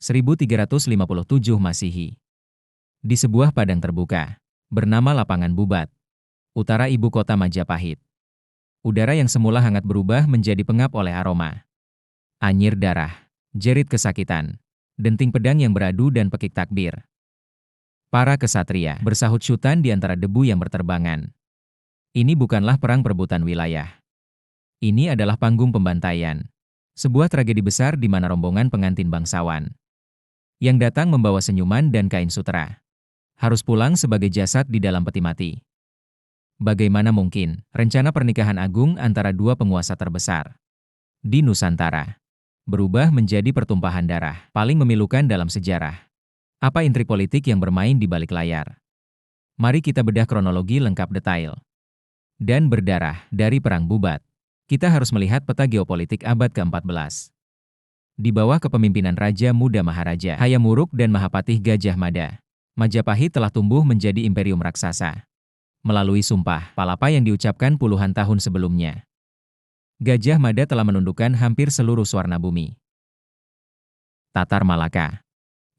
1357 Masehi. Di sebuah padang terbuka, bernama Lapangan Bubat, utara ibu kota Majapahit. Udara yang semula hangat berubah menjadi pengap oleh aroma. Anyir darah, jerit kesakitan, denting pedang yang beradu dan pekik takbir. Para kesatria bersahut syutan di antara debu yang berterbangan. Ini bukanlah perang perebutan wilayah. Ini adalah panggung pembantaian. Sebuah tragedi besar di mana rombongan pengantin bangsawan yang datang membawa senyuman dan kain sutera harus pulang sebagai jasad di dalam peti mati. Bagaimana mungkin rencana pernikahan agung antara dua penguasa terbesar di Nusantara berubah menjadi pertumpahan darah paling memilukan dalam sejarah? Apa intrik politik yang bermain di balik layar? Mari kita bedah kronologi lengkap detail. Dan berdarah dari Perang Bubat, kita harus melihat peta geopolitik abad ke-14. Di bawah kepemimpinan Raja Muda Maharaja Hayam Wuruk dan Mahapatih Gajah Mada, Majapahit telah tumbuh menjadi imperium raksasa. Melalui sumpah palapa yang diucapkan puluhan tahun sebelumnya, Gajah Mada telah menundukkan hampir seluruh Swarna Bumi, Tatar Malaka,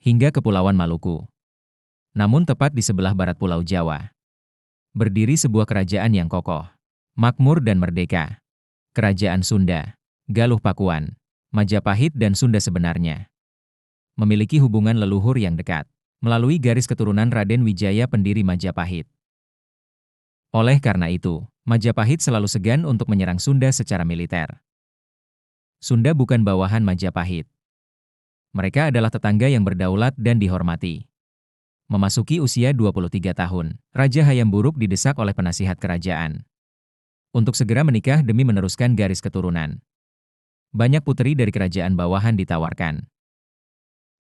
hingga Kepulauan Maluku. Namun tepat di sebelah barat Pulau Jawa, berdiri sebuah kerajaan yang kokoh, makmur dan merdeka. Kerajaan Sunda, Galuh Pakuan, Majapahit dan Sunda sebenarnya memiliki hubungan leluhur yang dekat melalui garis keturunan Raden Wijaya pendiri Majapahit. Oleh karena itu, Majapahit selalu segan untuk menyerang Sunda secara militer. Sunda bukan bawahan Majapahit. Mereka adalah tetangga yang berdaulat dan dihormati. Memasuki usia 23 tahun, Raja Hayam Wuruk didesak oleh penasihat kerajaan untuk segera menikah demi meneruskan garis keturunan. Banyak puteri dari kerajaan bawahan ditawarkan.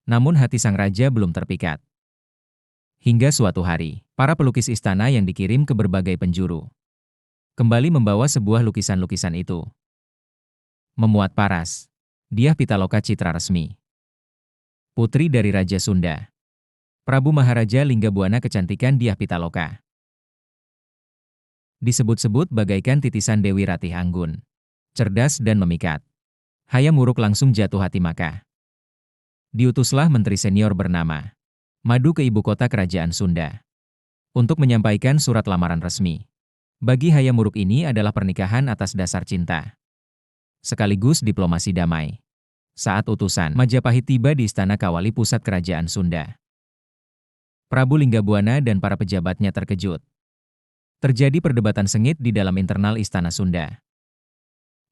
Namun hati sang raja belum terpikat. Hingga suatu hari, para pelukis istana yang dikirim ke berbagai penjuru kembali membawa sebuah lukisan-lukisan itu. Memuat paras, Dyah Pitaloka Citra Resmi, putri dari Raja Sunda, Prabu Maharaja Linggabuana kecantikan Dyah Pitaloka. Disebut-sebut bagaikan titisan Dewi Ratih Anggun, cerdas dan memikat. Hayam Wuruk langsung jatuh hati maka diutuslah menteri senior bernama Madu ke ibu kota kerajaan Sunda untuk menyampaikan surat lamaran resmi. Bagi Hayam Wuruk ini adalah pernikahan atas dasar cinta, sekaligus diplomasi damai. Saat utusan Majapahit tiba di Istana Kawali pusat kerajaan Sunda, Prabu Linggabuana dan para pejabatnya terkejut. Terjadi perdebatan sengit di dalam internal Istana Sunda.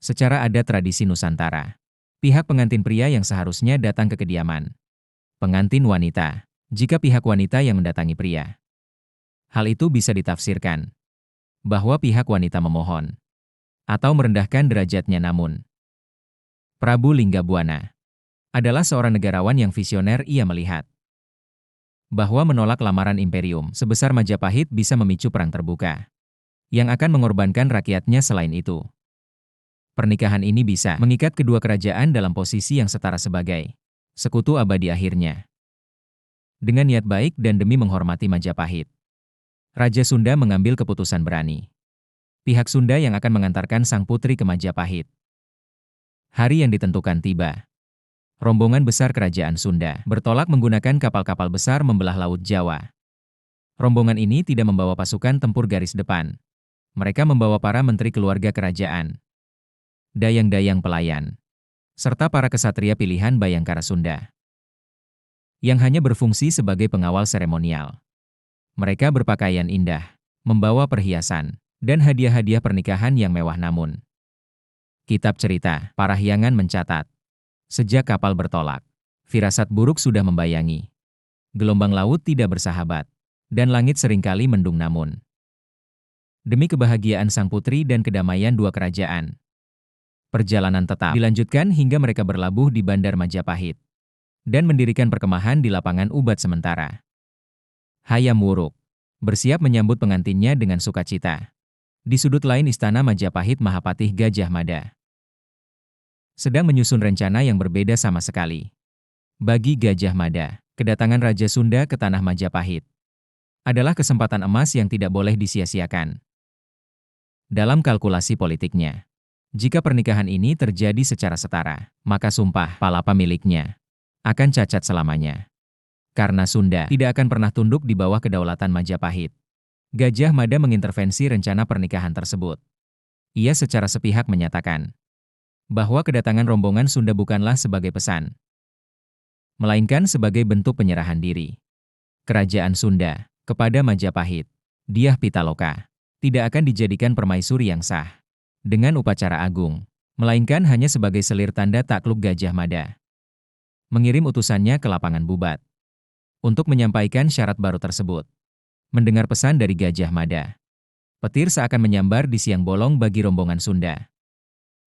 Secara adat tradisi Nusantara, pihak pengantin pria yang seharusnya datang ke kediaman pengantin wanita, jika pihak wanita yang mendatangi pria. Hal itu bisa ditafsirkan bahwa pihak wanita memohon atau merendahkan derajatnya, namun Prabu Linggabuana adalah seorang negarawan yang visioner. Ia melihat bahwa menolak lamaran imperium sebesar Majapahit bisa memicu perang terbuka yang akan mengorbankan rakyatnya. Selain itu, pernikahan ini bisa mengikat kedua kerajaan dalam posisi yang setara sebagai sekutu abadi akhirnya. Dengan niat baik dan demi menghormati Majapahit, Raja Sunda mengambil keputusan berani. Pihak Sunda yang akan mengantarkan sang putri ke Majapahit. Hari yang ditentukan tiba. Rombongan besar kerajaan Sunda bertolak menggunakan kapal-kapal besar membelah Laut Jawa. Rombongan ini tidak membawa pasukan tempur garis depan. Mereka membawa para menteri keluarga kerajaan, dayang-dayang pelayan, serta para kesatria pilihan Bayangkara Sunda yang hanya berfungsi sebagai pengawal seremonial. Mereka berpakaian indah, membawa perhiasan, dan hadiah-hadiah pernikahan yang mewah. Namun, kitab cerita Parahyangan mencatat, sejak kapal bertolak, firasat buruk sudah membayangi. Gelombang laut tidak bersahabat, dan langit seringkali mendung. Namun, demi kebahagiaan sang putri dan kedamaian dua kerajaan, perjalanan tetap dilanjutkan hingga mereka berlabuh di Bandar Majapahit dan mendirikan perkemahan di Lapangan Ubat sementara. Hayam Wuruk bersiap menyambut pengantinnya dengan sukacita. Di sudut lain Istana Majapahit, Mahapatih Gajah Mada sedang menyusun rencana yang berbeda sama sekali. Bagi Gajah Mada, kedatangan Raja Sunda ke tanah Majapahit adalah kesempatan emas yang tidak boleh disia-siakan. Dalam kalkulasi politiknya, jika pernikahan ini terjadi secara setara, maka sumpah palapa miliknya akan cacat selamanya. Karena Sunda tidak akan pernah tunduk di bawah kedaulatan Majapahit. Gajah Mada mengintervensi rencana pernikahan tersebut. Ia secara sepihak menyatakan bahwa kedatangan rombongan Sunda bukanlah sebagai pesan, melainkan sebagai bentuk penyerahan diri Kerajaan Sunda kepada Majapahit. Dyah Pitaloka tidak akan dijadikan permaisuri yang sah dengan upacara agung, melainkan hanya sebagai selir tanda takluk Gajah Mada. Mengirim utusannya ke lapangan Bubat untuk menyampaikan syarat baru tersebut. Mendengar pesan dari Gajah Mada, petir seakan menyambar di siang bolong bagi rombongan Sunda.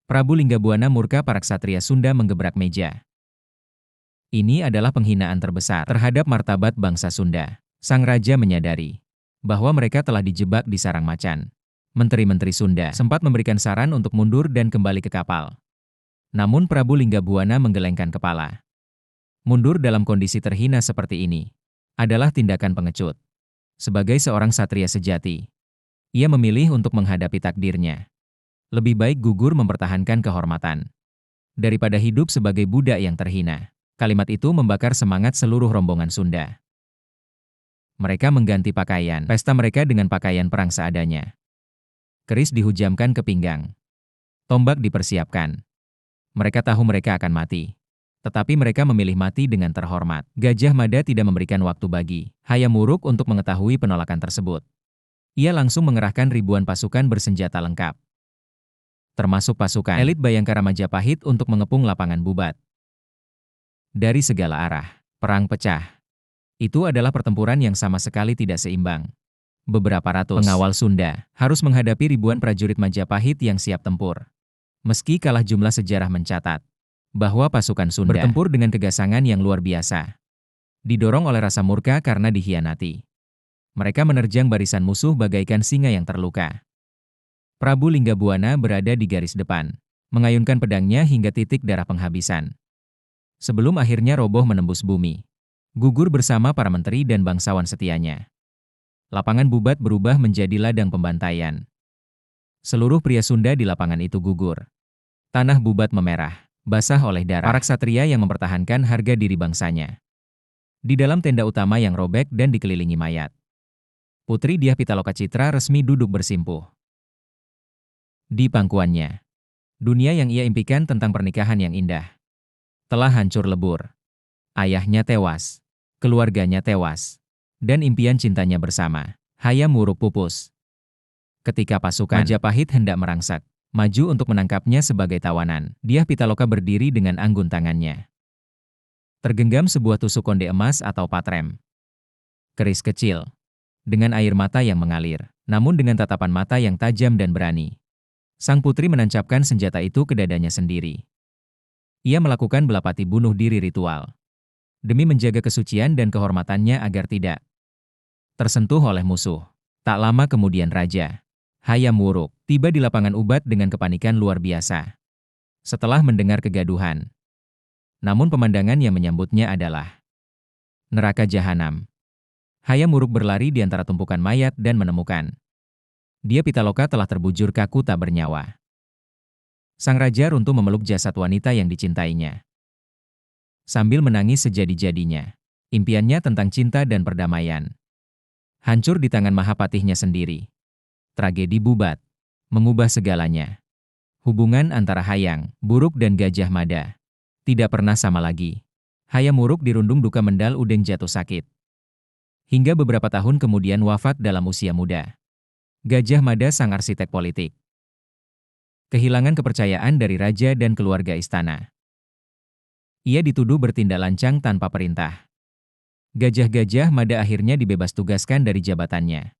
Prabu Linggabuana murka para ksatria Sunda menggebrak meja. Ini adalah penghinaan terbesar terhadap martabat bangsa Sunda. Sang raja menyadari bahwa mereka telah dijebak di sarang macan. Menteri-menteri Sunda sempat memberikan saran untuk mundur dan kembali ke kapal. Namun Prabu Linggabuana menggelengkan kepala. Mundur dalam kondisi terhina seperti ini adalah tindakan pengecut. Sebagai seorang satria sejati, ia memilih untuk menghadapi takdirnya. Lebih baik gugur mempertahankan kehormatan daripada hidup sebagai budak yang terhina. Kalimat itu membakar semangat seluruh rombongan Sunda. Mereka mengganti pakaian pesta mereka dengan pakaian perang seadanya. Keris dihujamkan ke pinggang. Tombak dipersiapkan. Mereka tahu mereka akan mati. Tetapi mereka memilih mati dengan terhormat. Gajah Mada tidak memberikan waktu bagi Hayam Wuruk untuk mengetahui penolakan tersebut. Ia langsung mengerahkan ribuan pasukan bersenjata lengkap, termasuk pasukan elit Bayangkara Majapahit untuk mengepung lapangan Bubat. Dari segala arah, perang pecah. Itu adalah pertempuran yang sama sekali tidak seimbang. Beberapa ratus pengawal Sunda harus menghadapi ribuan prajurit Majapahit yang siap tempur. Meski kalah, jumlah sejarah mencatat bahwa pasukan Sunda bertempur dengan kegasangan yang luar biasa. Didorong oleh rasa murka karena dikhianati, mereka menerjang barisan musuh bagaikan singa yang terluka. Prabu Linggabuana berada di garis depan, mengayunkan pedangnya hingga titik darah penghabisan. Sebelum akhirnya roboh menembus bumi, gugur bersama para menteri dan bangsawan setianya. Lapangan Bubat berubah menjadi ladang pembantaian. Seluruh pria Sunda di lapangan itu gugur. Tanah Bubat memerah, basah oleh darah para ksatria yang mempertahankan harga diri bangsanya. Di dalam tenda utama yang robek dan dikelilingi mayat, Putri Dyah Pitaloka Citra resmi duduk bersimpuh. Di pangkuannya, dunia yang ia impikan tentang pernikahan yang indah telah hancur lebur. Ayahnya tewas, keluarganya tewas, dan impian cintanya bersama Hayam Wuruk pupus. Ketika pasukan Majapahit hendak merangsak maju untuk menangkapnya sebagai tawanan, Dyah Pitaloka berdiri dengan anggun tangannya. Tergenggam sebuah tusuk konde emas atau patrem. Keris kecil, dengan air mata yang mengalir, namun dengan tatapan mata yang tajam dan berani. Sang putri menancapkan senjata itu ke dadanya sendiri. Ia melakukan belapati bunuh diri ritual, demi menjaga kesucian dan kehormatannya agar tidak tersentuh oleh musuh. Tak lama kemudian Raja Hayam Wuruk tiba di lapangan Ubat dengan kepanikan luar biasa. Setelah mendengar kegaduhan, namun pemandangan yang menyambutnya adalah neraka jahanam. Hayam Wuruk berlari di antara tumpukan mayat dan menemukan Dyah Pitaloka telah terbujur kaku tak bernyawa. Sang raja runtuh memeluk jasad wanita yang dicintainya. Sambil menangis sejadi-jadinya, impiannya tentang cinta dan perdamaian hancur di tangan Mahapatihnya sendiri. Tragedi Bubat mengubah segalanya. Hubungan antara Hayam Wuruk dan Gajah Mada tidak pernah sama lagi. Hayam Wuruk dirundung duka mendal udeng jatuh sakit. Hingga beberapa tahun kemudian wafat dalam usia muda. Gajah Mada sang arsitek politik kehilangan kepercayaan dari raja dan keluarga istana. Ia dituduh bertindak lancang tanpa perintah. Gajah Mada akhirnya dibebas tugaskan dari jabatannya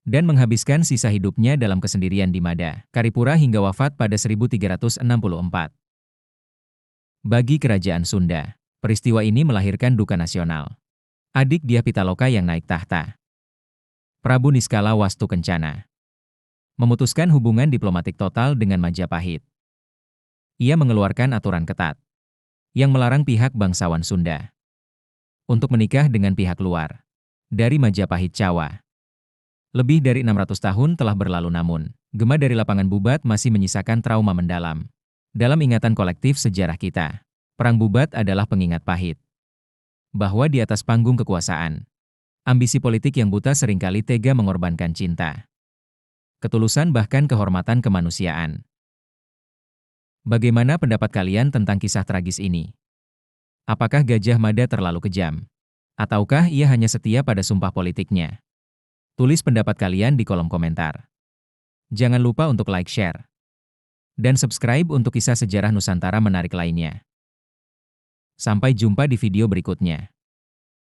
dan menghabiskan sisa hidupnya dalam kesendirian di Mada, Karipura hingga wafat pada 1364. Bagi kerajaan Sunda, peristiwa ini melahirkan duka nasional. Adik Dyah Pitaloka yang naik tahta, Prabu Niskala Wastu Kencana, memutuskan hubungan diplomatik total dengan Majapahit. Ia mengeluarkan aturan ketat yang melarang pihak bangsawan Sunda untuk menikah dengan pihak luar dari Majapahit Jawa. Lebih dari 600 tahun telah berlalu, namun gema dari lapangan Bubat masih menyisakan trauma mendalam. Dalam ingatan kolektif sejarah kita, Perang Bubat adalah pengingat pahit bahwa di atas panggung kekuasaan, ambisi politik yang buta seringkali tega mengorbankan cinta, ketulusan bahkan kehormatan kemanusiaan. Bagaimana pendapat kalian tentang kisah tragis ini? Apakah Gajah Mada terlalu kejam? Ataukah ia hanya setia pada sumpah politiknya? Tulis pendapat kalian di kolom komentar. Jangan lupa untuk like, share, dan subscribe untuk kisah sejarah Nusantara menarik lainnya. Sampai jumpa di video berikutnya.